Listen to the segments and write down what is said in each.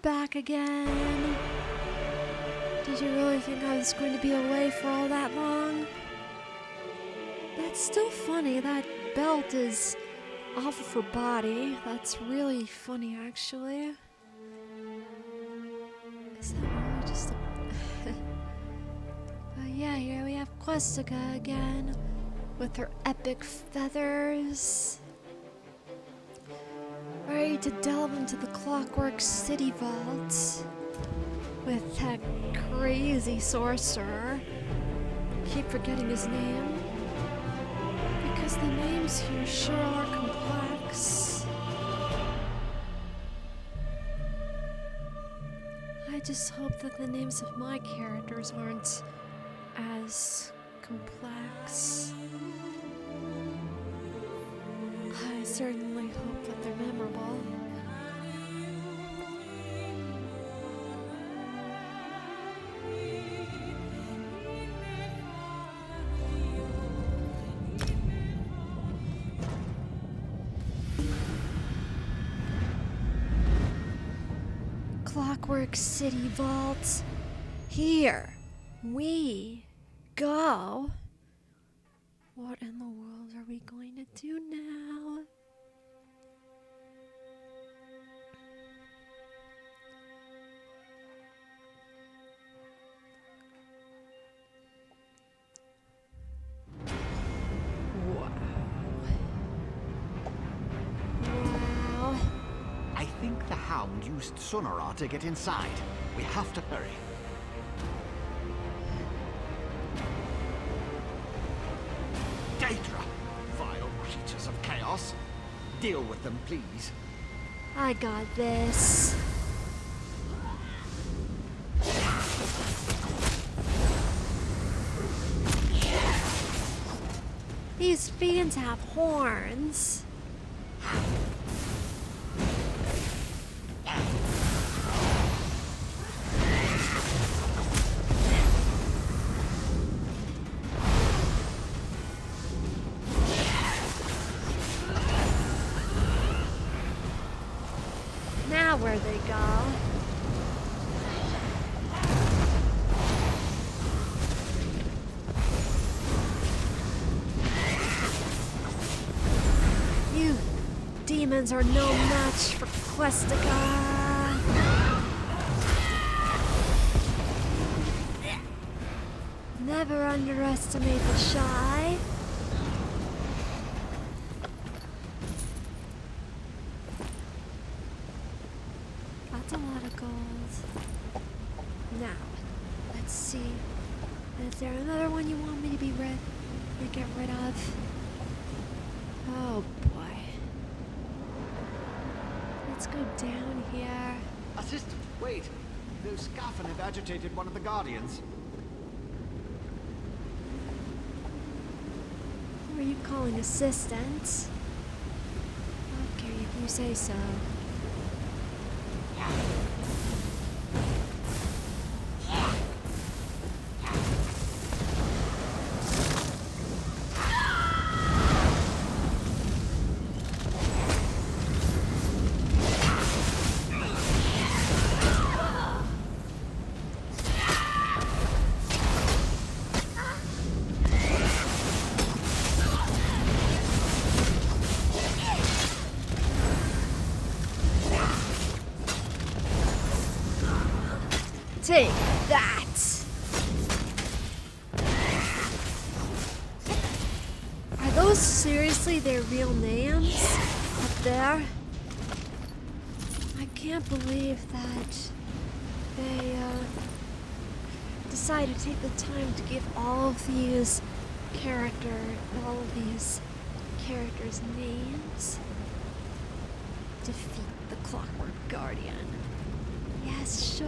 back again. Did you really think I was going to be away for all that long? That's still funny. That belt is awful for body. That's really funny, actually. Is that really just a... But yeah, here we have Questica again, with her epic feathers. Ready to delve into the Clockwork City Vault with that crazy sorcerer. Keep forgetting his name. Because the names here sure are complex. I just hope that the names of my characters aren't as complex. I certainly hope that they're memorable. Clockwork City Vault. Here we go. What in the world are we going to do now? Wow. I think the Hound used Sonora to get inside. We have to hurry. Daedra! Vile creatures of chaos. Deal with them, please. I got this. These fiends have horns. Now where they go? You demons are no match for Questica. Never underestimate the shy. That's a lot of gold. Now, let's see. Is there another one you want me to get rid of? Oh boy. Let's go down here. Assistant, wait. Those Scaffin have agitated one of the Guardians. Who are you calling assistant? Okay, if you say so. Take that! Are those seriously their real names up there? I can't believe that they decided to take the time to give all of these characters names. Defeat the Clockwork Guardian. Yes, sure.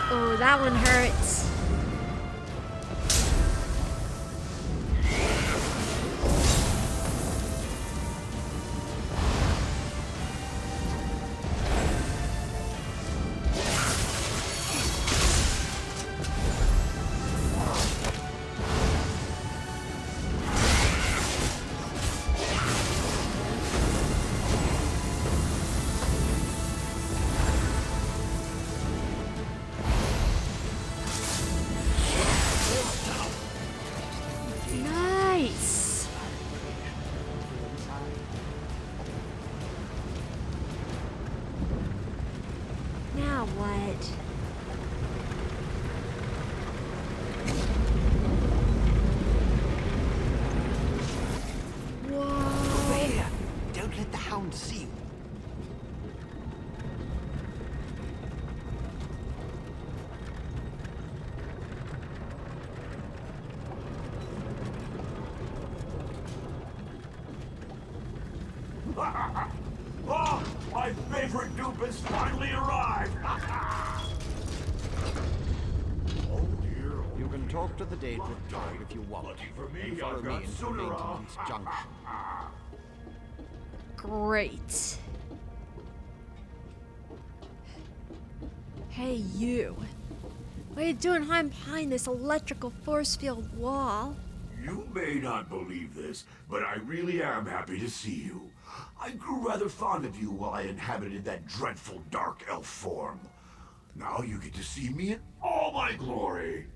Oh, that one hurts. Oh, my favorite dupe has finally arrived! Oh dear. You can talk to the Daedric tribe if you want. Lucky for me, And follow I've me got into the Sunara. maintenance junction. Great. Hey, you. What are you doing hiding behind this electrical force field wall? You may not believe this, but I really am happy to see you. I grew rather fond of you while I inhabited that dreadful dark elf form. Now you get to see me in all my glory.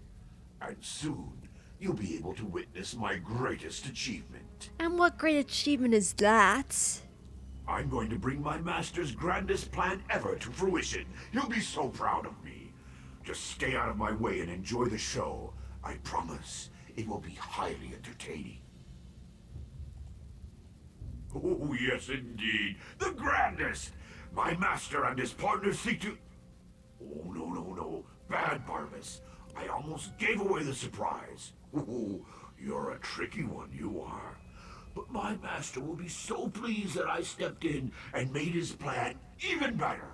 And soon, you'll be able to witness my greatest achievement. And what great achievement is that? I'm going to bring my master's grandest plan ever to fruition. You'll be so proud of me. Just stay out of my way and enjoy the show. I promise it will be highly entertaining. Oh, yes, indeed. The grandest! My master and his partner seek to... Oh, no. Bad, Barbas. I almost gave away the surprise. Oh, you're a tricky one, you are. But my master will be so pleased that I stepped in and made his plan even better.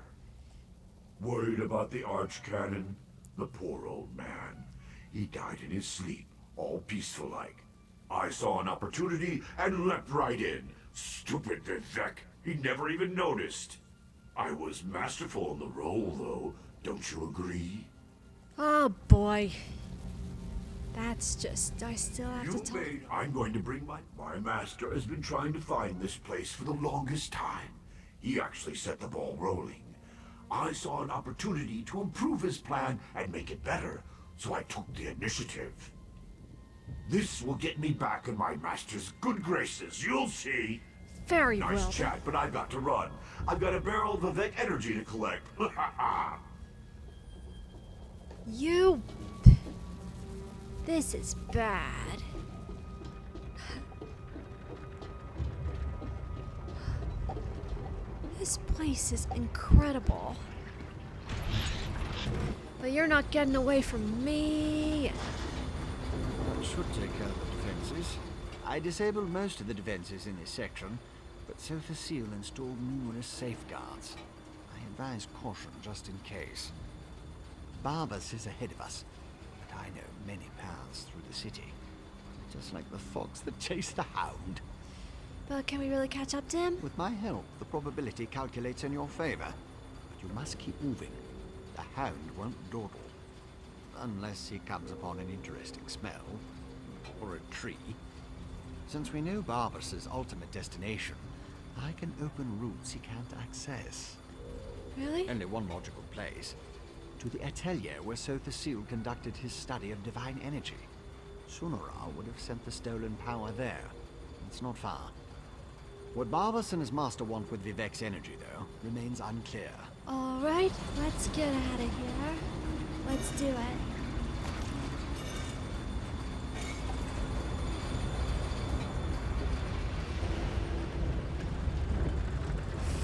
Worried about the archcanon? The poor old man. He died in his sleep, all peaceful-like. I saw an opportunity and leapt right in. Stupid Vivek. He never even noticed. I was masterful in the role, though. Don't you agree? Oh boy. That's just... I still have to talk... I'm going to bring my master has been trying to find this place for the longest time. He actually set the ball rolling. I saw an opportunity to improve his plan and make it better, so I took the initiative. This will get me back in my master's good graces, you'll see. Very Nice well. chat, but I've got to run. I've got a barrel of Vivek energy to collect. You... This is bad. This place is incredible. But you're not getting away from me. That should take care of the defenses. I disabled most of the defenses in this section, but Sotha Seal installed numerous safeguards. I advise caution just in case. Barbas is ahead of us, but I know many paths through the city. Just like the fox that chased the hound. But can we really catch up to him? With my help, the probability calculates in your favor. But you must keep moving. The hound won't dawdle. Unless he comes upon an interesting smell. Or a tree. Since we know Barbas's ultimate destination, I can open routes he can't access. Really? Only one logical place. To the atelier where Sotha Seal conducted his study of divine energy. Sunara would have sent the stolen power there. It's not far. What Barbas and his master want with Vivek's energy, though, remains unclear. Alright, let's get out of here. Let's do it.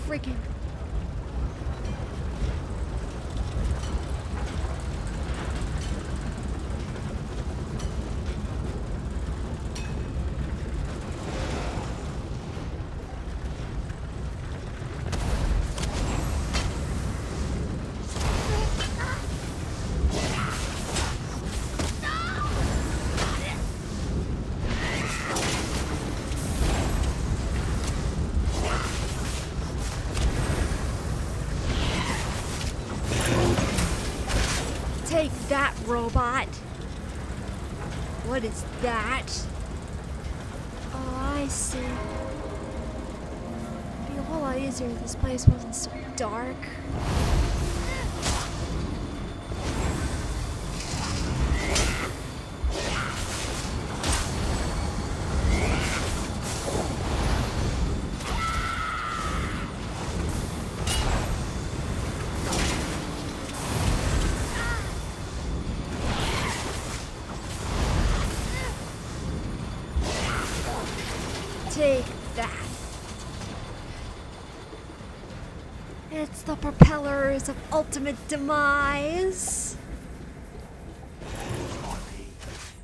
Freaking... Take that, robot! What is that? Oh, I see. It'd be a whole lot easier if this place wasn't so dark. Take that. It's the propellers of ultimate demise.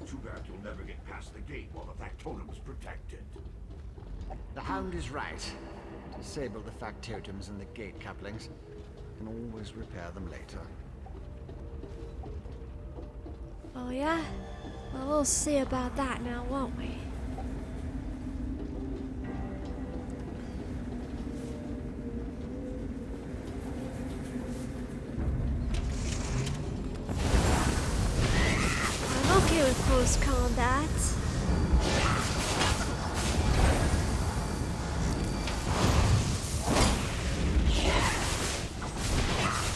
Too bad you'll never get past the gate while the Factotum's protected. The Hound is right. Disable the factotums and the gate couplings. Can always repair them later. Oh yeah? Well, we'll see about that now, won't we? I'm okay with close combat.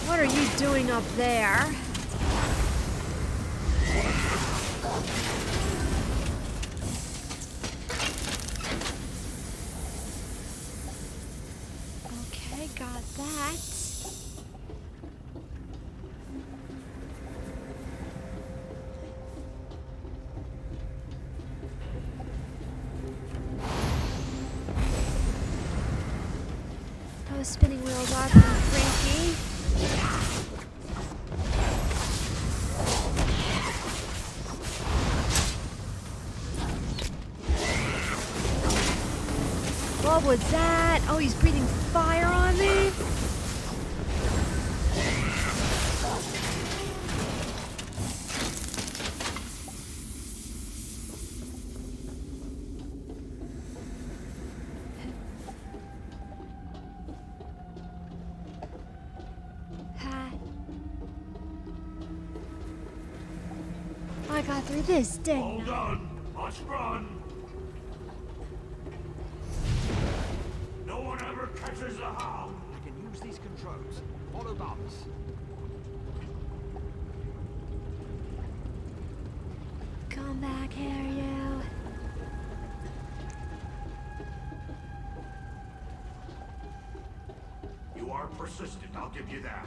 What are you doing up there? Okay, got that. Those spinning wheels are pretty freaky. What was that? Oh, he's breathing fire on me? I got through this, didn't Hold on. Let's run. No one ever catches a Hound. I can use these controls. Follow Barbas. Come back here, you. You are persistent, I'll give you that.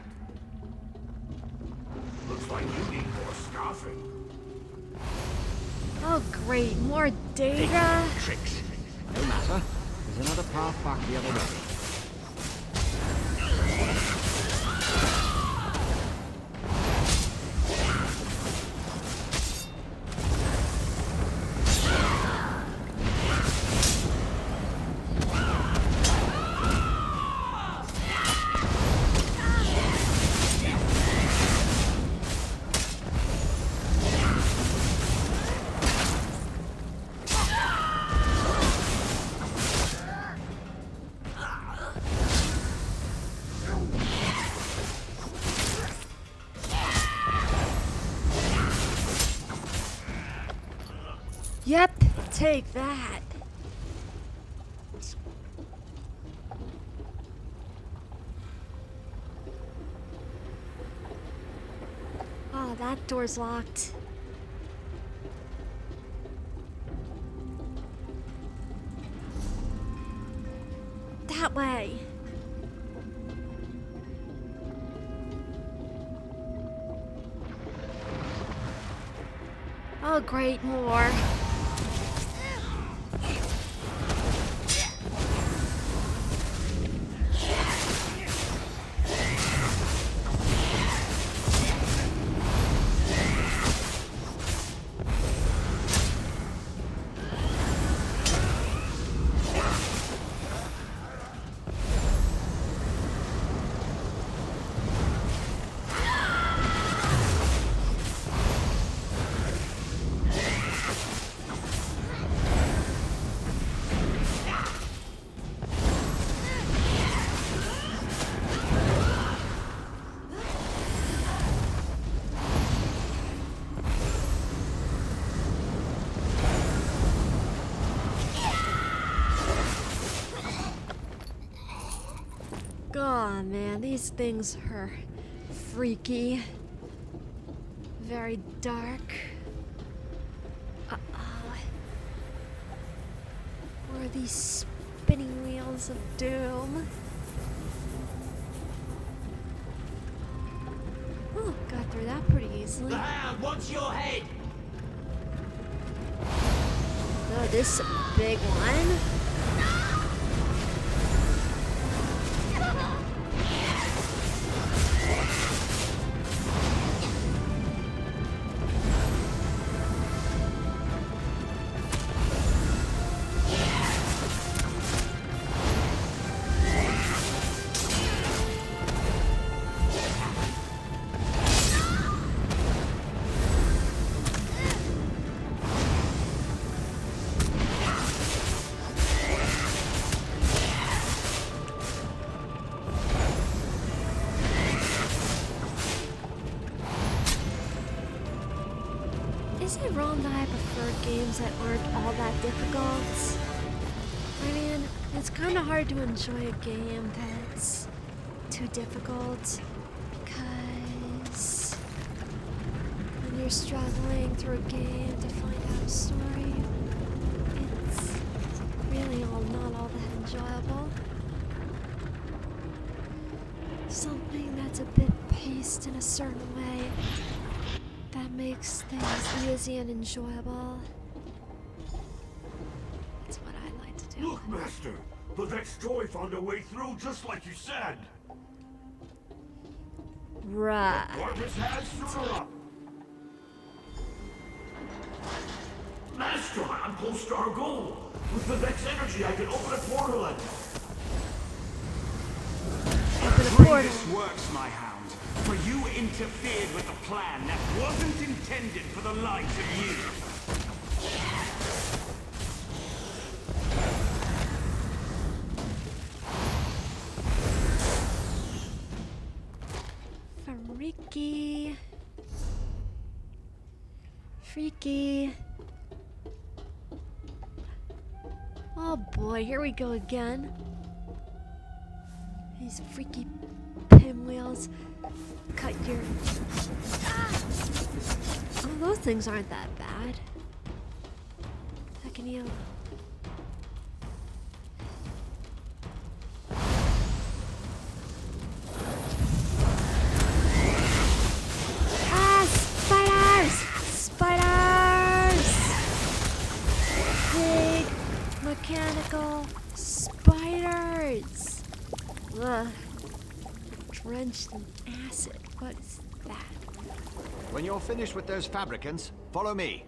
Looks like you need more scoffing. Oh great, more data? Tricks. No matter. There's another path back the other way. Yep, take that. Oh, that door's locked. That way. Oh, great, more. Oh man, these things are freaky. Very dark. Uh-oh. Where are these spinning wheels of doom? Oh, got through that pretty easily. The Hound wants your head! Oh, this is a big one. found I prefer games that aren't all that difficult. I mean, it's kind of hard to enjoy a game that's too difficult because when you're struggling through a game to find out a story, it's really not all that enjoyable. Something that's a bit paced in a certain way that makes things easy and enjoyable. That's what I like to do. Look, Master! The Vex Joy found a way through just like you said! Right. Barbas has Sunora! Master, I'm close to our goal! With the Vex energy, I can open a portal and... Open a portal. This works, my hound. For you interfered with a plan that wasn't intended for the likes of you. Freaky. Freaky. Oh boy, here we go again. These freaky pinwheels. Cut your... Ah! Oh, those things aren't that bad. I can heal. Ah! Spiders! Spiders! Big mechanical spiders! Ugh. Drenched in acid. What is that? When you're finished with those fabricants, follow me.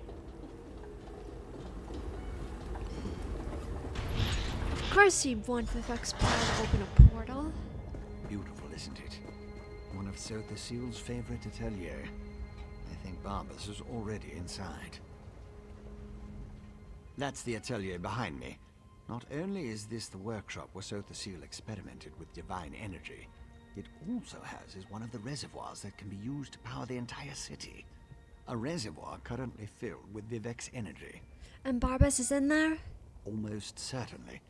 Of course you'd want Vivek's power to open a portal. Beautiful, isn't it? One of Sotha Seal's favorite atelier. I think Barbas is already inside. That's the atelier behind me. Not only is this the workshop where Sotha Seal experimented with divine energy, it also houses one of the reservoirs that can be used to power the entire city. A reservoir currently filled with Vivek's energy. And Barbas is in there? Almost certainly.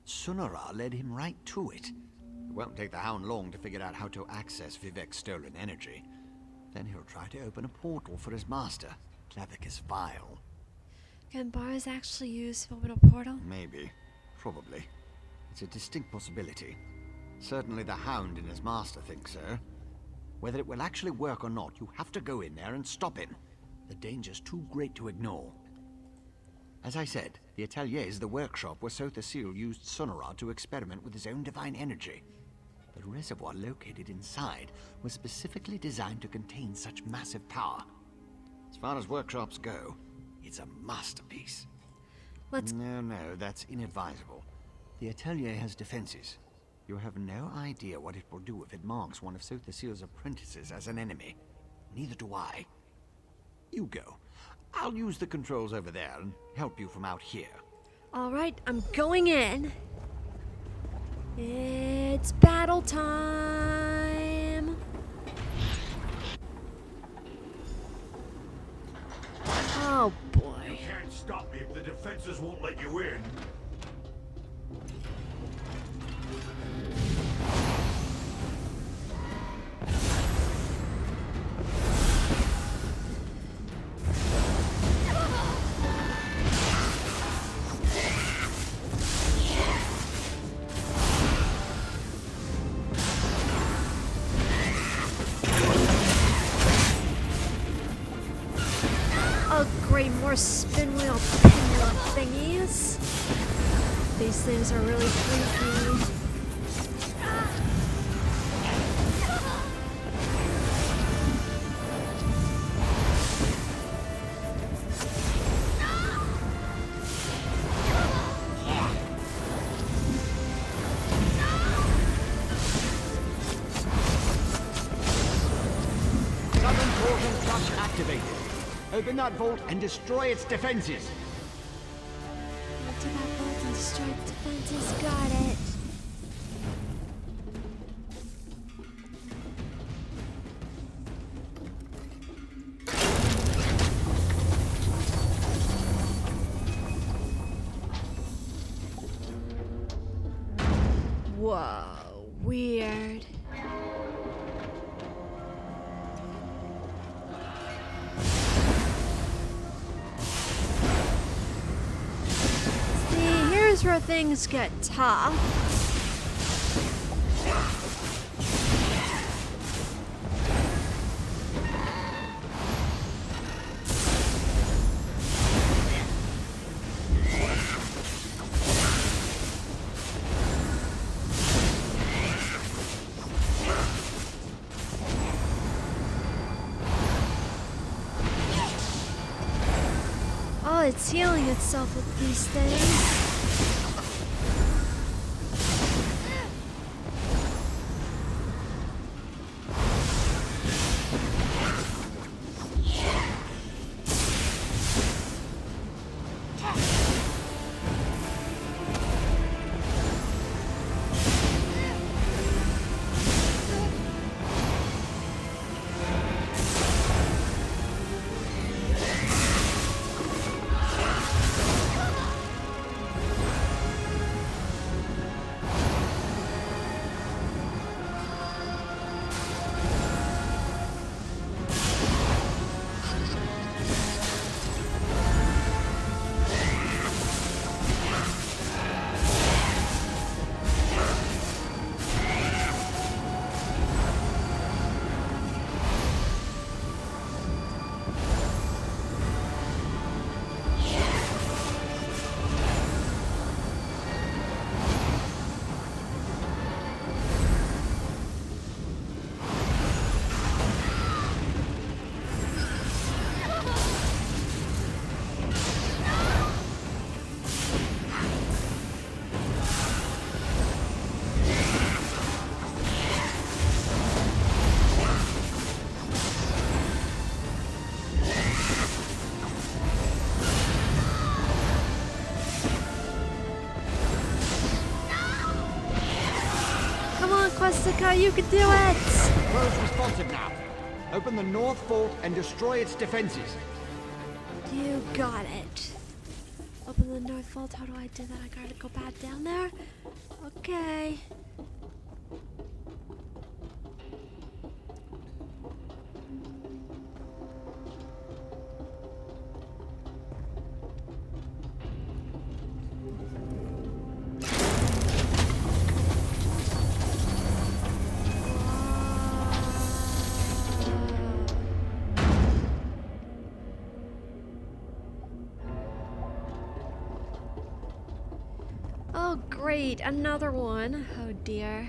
Sunora led him right to it. It won't take the Hound long to figure out how to access Vivek's stolen energy. Then he'll try to open a portal for his master, Clavicus Vile. Can Barbas actually use to open a portal? Maybe. Probably. It's a distinct possibility. Certainly the Hound and his master think so. Whether it will actually work or not, you have to go in there and stop him. The danger's too great to ignore. As I said, the atelier is the workshop where Sotha Seal used Sunora to experiment with his own divine energy. The reservoir located inside was specifically designed to contain such massive power. As far as workshops go, it's a masterpiece. No, that's inadvisable. The atelier has defenses. You have no idea what it will do if it marks one of Sotha Seal's apprentices as an enemy. Neither do I. You go. I'll use the controls over there and help you from out here. Alright, I'm going in. It's battle time. Oh boy. You can't stop me if the defenses won't let you in. Oh great, more spinwheel pinwheel thingies. These things are really freaky. Southern Portal Clutch activated. Open that vault and destroy its defenses. Go to that vault and destroy the defenses. Got it. Whoa, weird. See, here's where things get tough. Oh, it's healing itself with these things. Jessica, you can do it! Crow's responsive now. Open the north vault and destroy its defenses. You got it. Open the north vault. How do I do that? I gotta go back down there? Okay. Oh, great. Another one. Oh, dear.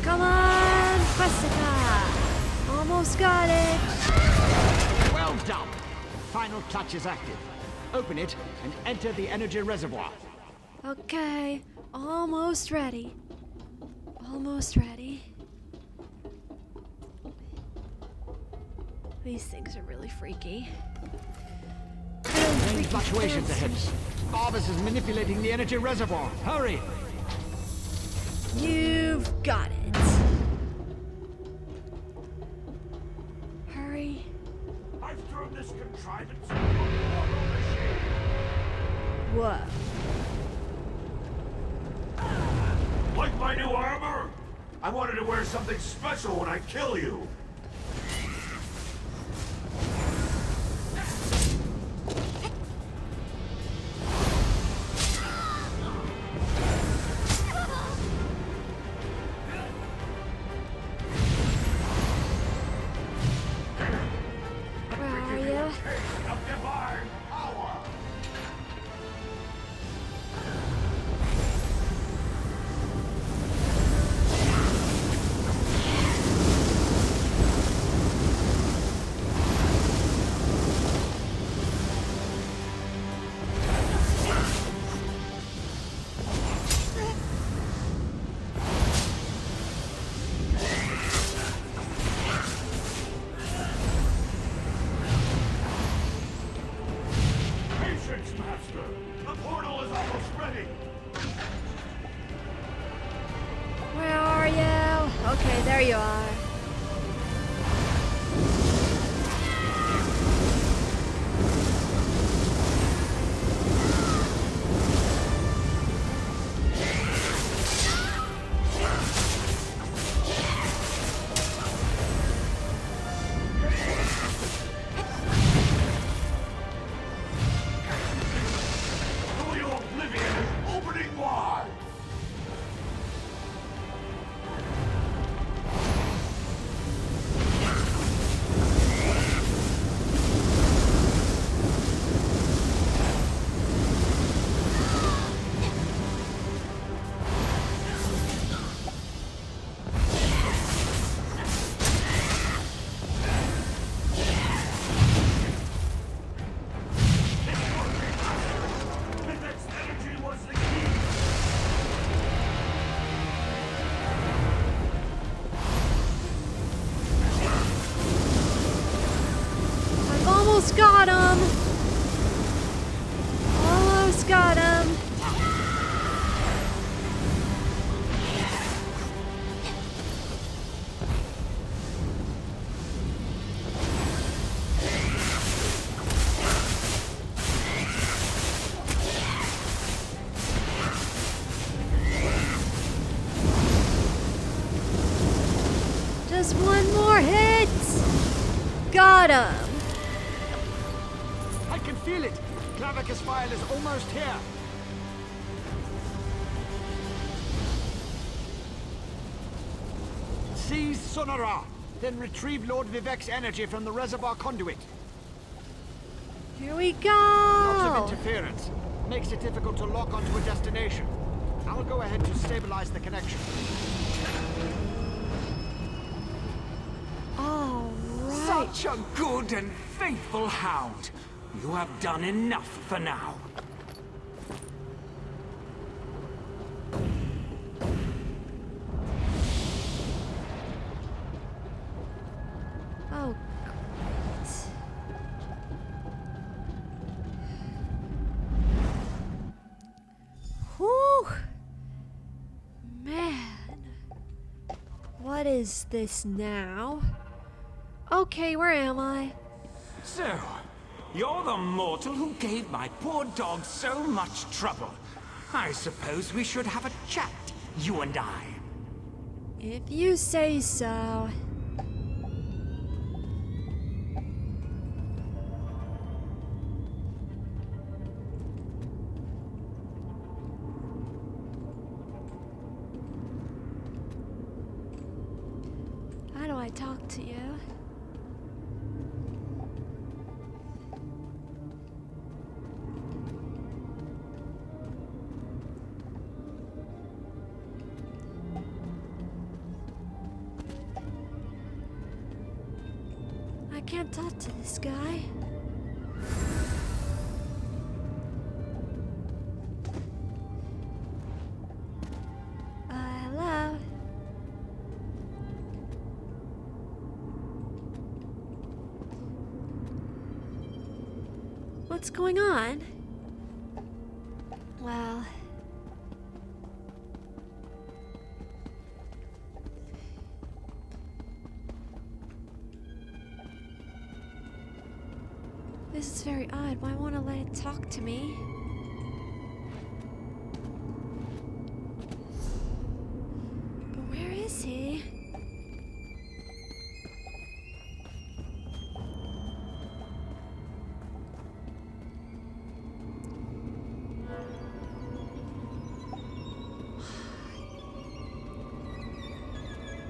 Come on, Jessica. Almost got it. Well done. Final clutch is active. Open it and enter the energy reservoir. Okay, almost ready. Almost ready. These things are really freaky. Main fluctuations ahead. Barvis is manipulating the energy reservoir. Hurry! You've got it. Hurry. I've thrown this contrivance into a portal machine. Whoa. Like my new armor? I wanted to wear something special when I kill you. Where are you? Taste of divine power. Almost got him! Almost got him! Just one more hit! Got him! I can feel it! Clavicus file is almost here! Seize Sonora! Then retrieve Lord Vivek's energy from the reservoir conduit. Here we go! Lots of interference. Makes it difficult to lock onto a destination. I'll go ahead to stabilize the connection. All right. Such a good and faithful hound. You have done enough for now. Oh, great. Whew. Man. What is this now? Okay, where am I? So, you're the mortal who gave my poor dog so much trouble. I suppose we should have a chat, you and I. If you say so. How do I talk to you? I can't talk to this guy. Hello? What's going on? Well... This is very odd. Why won't it let it talk to me? But where is he?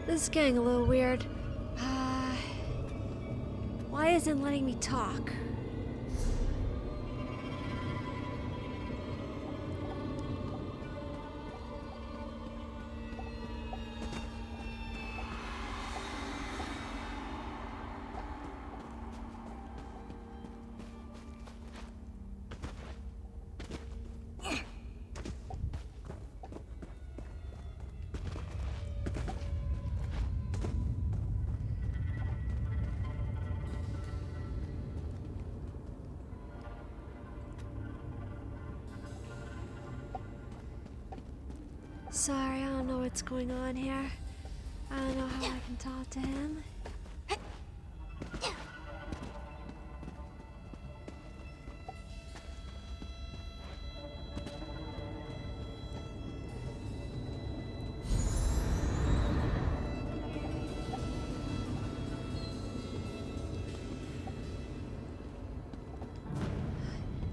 This is getting a little weird. Why isn't it letting me talk? Sorry, I don't know what's going on here. I don't know how I can talk to him.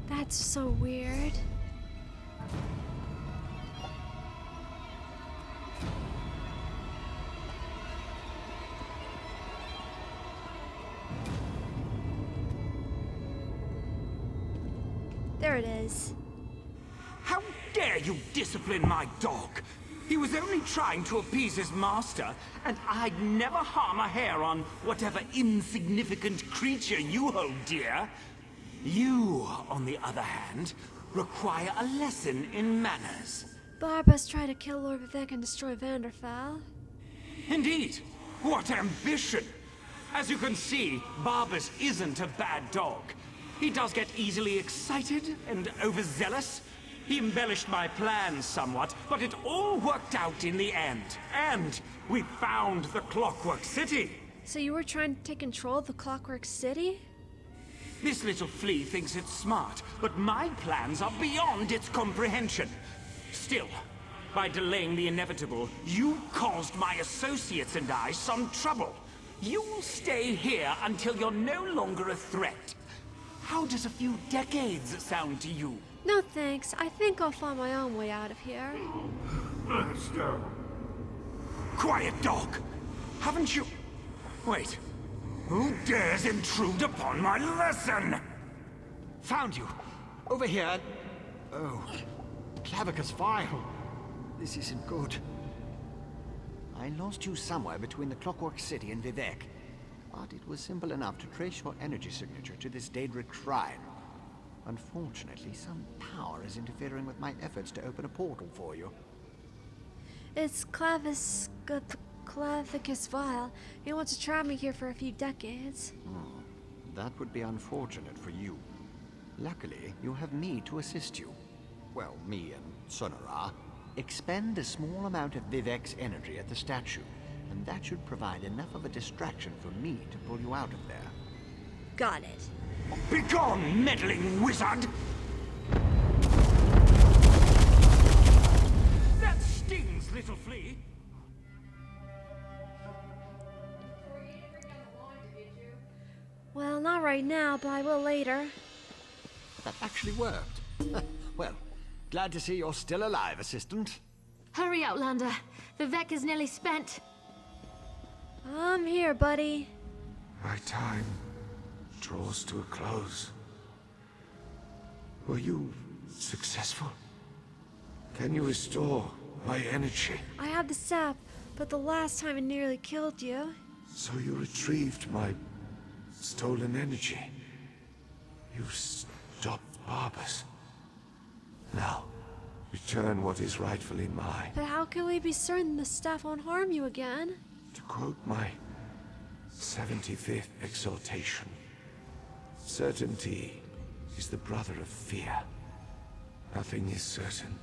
That's so weird. There it is. How dare you discipline my dog? He was only trying to appease his master, and I'd never harm a hair on whatever insignificant creature you hold dear. You, on the other hand, require a lesson in manners. Barbas tried to kill Lord Vivek and destroy Vvardenfell. Indeed. What ambition! As you can see, Barbas isn't a bad dog. He does get easily excited and overzealous. He embellished my plans somewhat, but it all worked out in the end. And we found the Clockwork City. So you were trying to take control of the Clockwork City? This little flea thinks it's smart, but my plans are beyond its comprehension. Still, by delaying the inevitable, you caused my associates and I some trouble. You'll stay here until you're no longer a threat. How does a few decades sound to you? No thanks. I think I'll find my own way out of here. Master! Quiet, dog! Haven't you... Wait. Who dares intrude upon my lesson? Found you. Over here. Oh. Clavicus File. This isn't good. I lost you somewhere between the Clockwork City and Vivek. But it was simple enough to trace your energy signature to this Daedric shrine. Unfortunately, some power is interfering with my efforts to open a portal for you. It's Clavicus Vile. He wants to trap me here for a few decades. That would be unfortunate for you. Luckily, you have me to assist you. Well, me and Sonora. Expend a small amount of Vivek's energy at the statue, and that should provide enough of a distraction for me to pull you out of there. Got it. Begone, meddling wizard! That stings, little flea! Well, not right now, but I will later. That actually worked. Well, glad to see you're still alive, Assistant. Hurry, Outlander. Vivek is nearly spent. I'm here, buddy. My time draws to a close. Were you successful? Can you restore my energy? I have the sap, but the last time it nearly killed you. So you retrieved my stolen energy. You stopped Barbas. Now, return what is rightfully mine. But how can we be certain the staff won't harm you again? To quote my 75th exhortation, certainty is the brother of fear. Nothing is certain,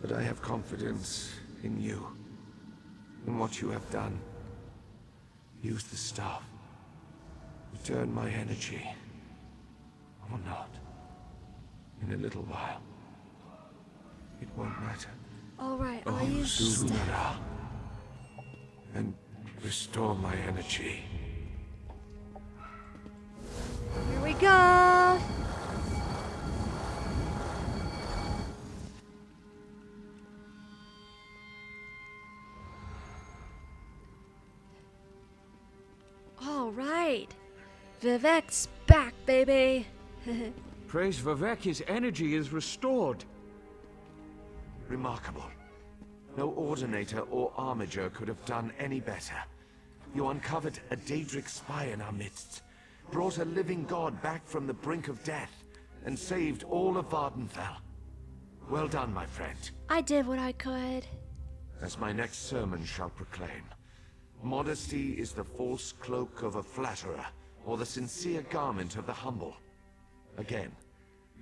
but I have confidence in you, in what you have done. Use the staff. Return my energy, or not. In a little while. It won't matter. All right, I'll use the staff. Sonora, and restore my energy. Here we go. All right. Vivek's back, baby. Praise Vivek, his energy is restored. Remarkable. No Ordinator or Armiger could have done any better. You uncovered a Daedric spy in our midst, brought a living god back from the brink of death, and saved all of Vvardenfell. Well done, my friend. I did what I could. As my next sermon shall proclaim, modesty is the false cloak of a flatterer, or the sincere garment of the humble. Again,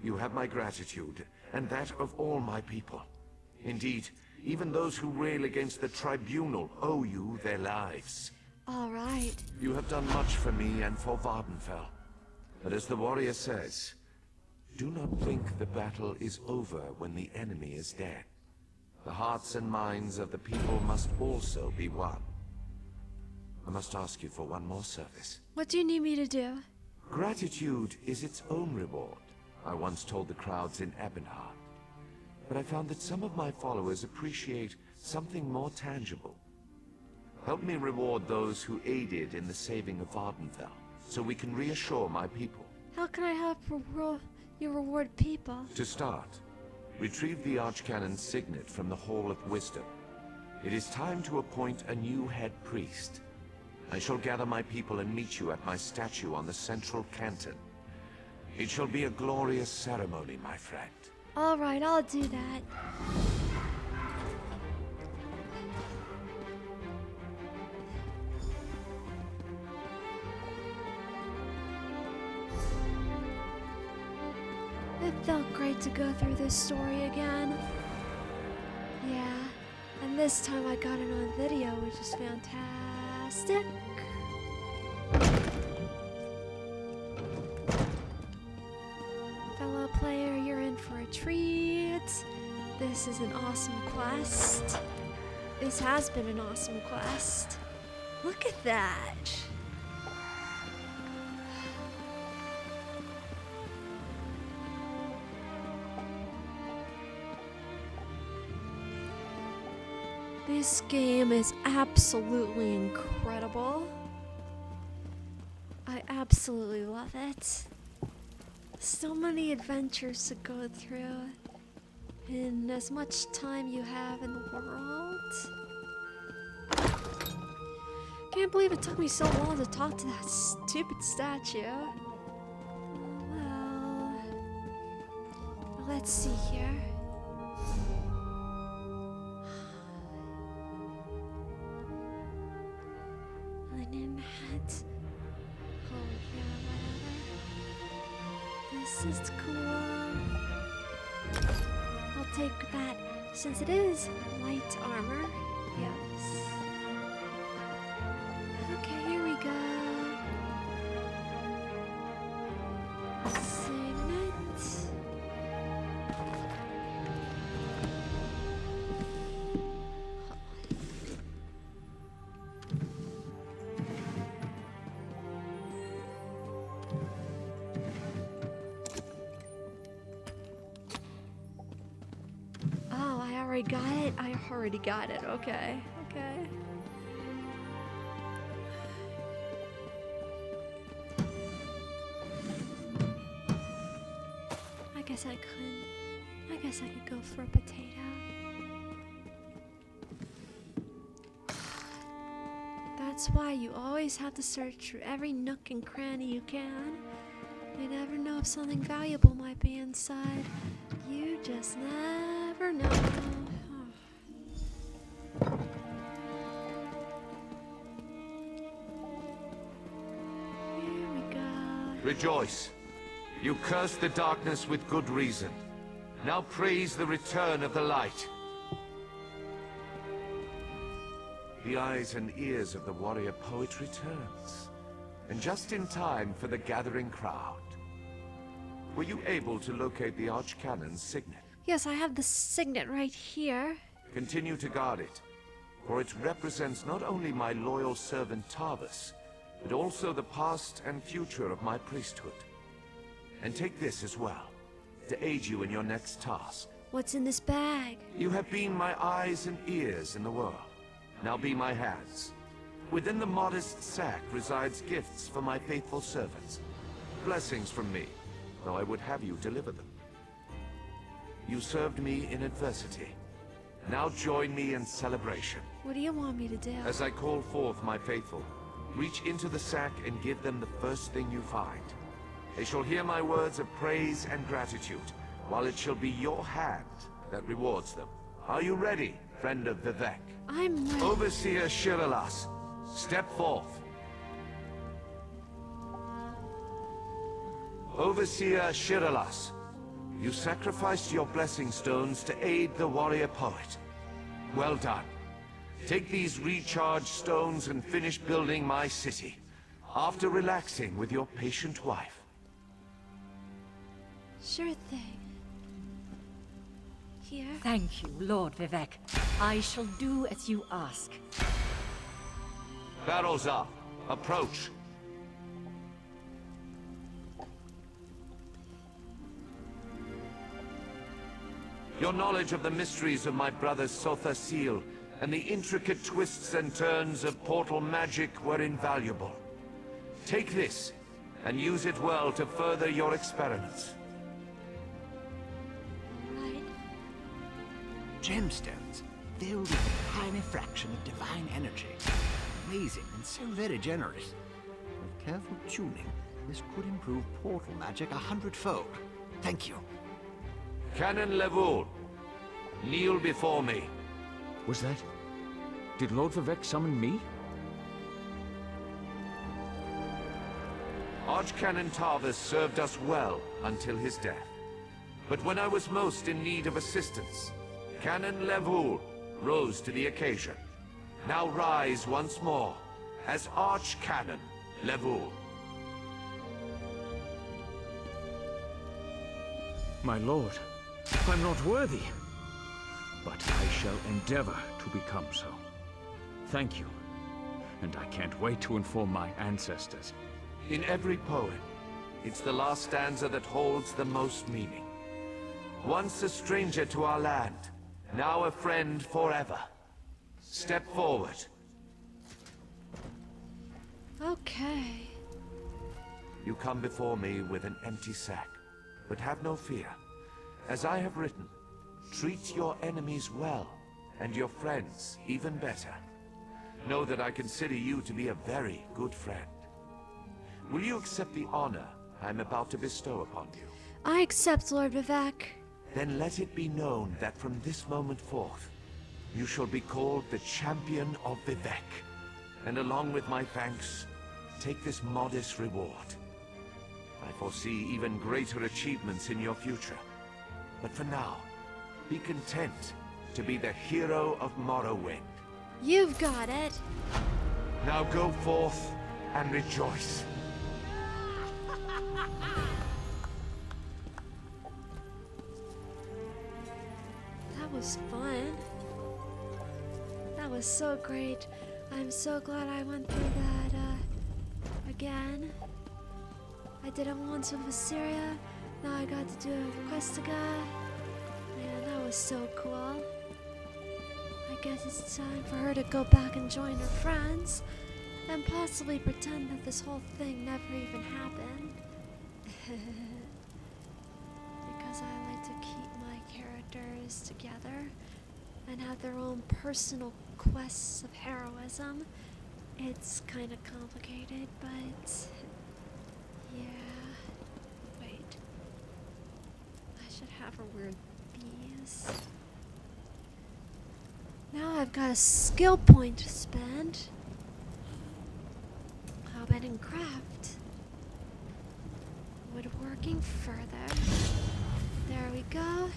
you have my gratitude, and that of all my people. Indeed, even those who rail against the tribunal owe you their lives. All right. You have done much for me and for Vvardenfell. But as the warrior says, do not think the battle is over when the enemy is dead. The hearts and minds of the people must also be won. I must ask you for one more service. What do you need me to do? Gratitude is its own reward, I once told the crowds in Ebonheart. But I found that some of my followers appreciate something more tangible. Help me reward those who aided in the saving of Vvardenfell, so we can reassure my people. How can I help you reward people? To start, retrieve the Archcanon Signet from the Hall of Wisdom. It is time to appoint a new head priest. I shall gather my people and meet you at my statue on the central canton. It shall be a glorious ceremony, my friend. All right, I'll do that. It felt great to go through this story again. Yeah, and this time I got it on video, which is fantastic. Fellow player, you're in for a treat. This is an awesome quest. This has been an awesome quest. Look at that. This game is absolutely incredible. I absolutely love it. So many adventures to go through in as much time you have in the world. Can't believe it took me so long to talk to that stupid statue. Well, let's see here. Linen hat. Oh yeah, whatever. This is cool. I'll take that since it is light armor. Yes. Okay, here we go. Signet. Oh, I already got it? I already got it. Okay. Okay. I guess I could go for a potato. That's why you always have to search through every nook and cranny you can. You never know if something valuable might be inside. You just never know. Here we go. Rejoice. You cursed the darkness with good reason. Now praise the return of the light. The eyes and ears of the warrior poet returns, and just in time for the gathering crowd. Were you able to locate the Archcanon's signet? Yes, I have the signet right here. Continue to guard it, for it represents not only my loyal servant Tarvis, but also the past and future of my priesthood. And take this as well, to aid you in your next task. What's in this bag? You have been my eyes and ears in the world. Now be my hands. Within the modest sack resides gifts for my faithful servants. Blessings from me, though I would have you deliver them. You served me in adversity. Now join me in celebration. What do you want me to do? As I call forth my faithful, reach into the sack and give them the first thing you find. They shall hear my words of praise and gratitude, while it shall be your hand that rewards them. Are you ready, friend of Vivek? I'm ready. Overseer Shiralas, step forth. Overseer Shiralas, you sacrificed your blessing stones to aid the warrior poet. Well done. Take these recharged stones and finish building my city, after relaxing with your patient wife. Sure thing. Here. Thank you, Lord Vivek. I shall do as you ask. Barrels up. Approach. Your knowledge of the mysteries of my brother Sotha Seal and the intricate twists and turns of portal magic were invaluable. Take this and use it well to further your experiments. Right. Gemstones, filled with a tiny fraction of divine energy. Amazing and so very generous. With careful tuning, this could improve portal magic 100-fold. Thank you. Canon Levoul, kneel before me. Was that... Did Lord Vivek summon me? Archcanon Tarvis served us well until his death. But when I was most in need of assistance, Canon Levoul rose to the occasion. Now rise once more as Arch-Canon Levoul. My lord, I'm not worthy. But I shall endeavor to become so. Thank you. And I can't wait to inform my ancestors. In every poem, it's the last stanza that holds the most meaning. Once a stranger to our land, now a friend forever. Step forward. Okay. You come before me with an empty sack, but have no fear. As I have written, treat your enemies well, and your friends even better. Know that I consider you to be a very good friend. Will you accept the honor I'm about to bestow upon you? I accept, Lord Vivek. Then let it be known that from this moment forth, you shall be called the Champion of Vivek. And along with my thanks, take this modest reward. I foresee even greater achievements in your future. But for now, be content to be the hero of Morrowind. You've got it. Now go forth and rejoice. That was fun. That was so great. I'm so glad I went through that, again. I did it once with Assyria. Now I got to do it with Questica. Man, that was so cool. I guess it's time for her to go back and join her friends. And possibly pretend that this whole thing never even happened. Because I like to keep my characters together and have their own personal quests of heroism. It's kind of complicated, but yeah. Wait. I should have her wear these. Now I've got a skill point to spend. How about in craft? Woodworking further. There we go.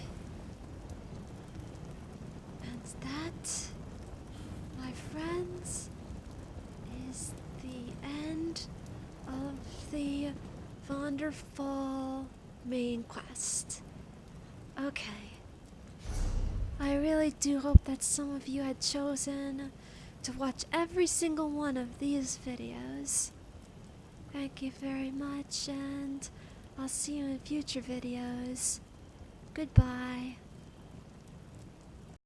And that, my friends, is the end of the Vvardenfell main quest. Okay. I really do hope that some of you had chosen to watch every single one of these videos. Thank you very much, and I'll see you in future videos. Goodbye.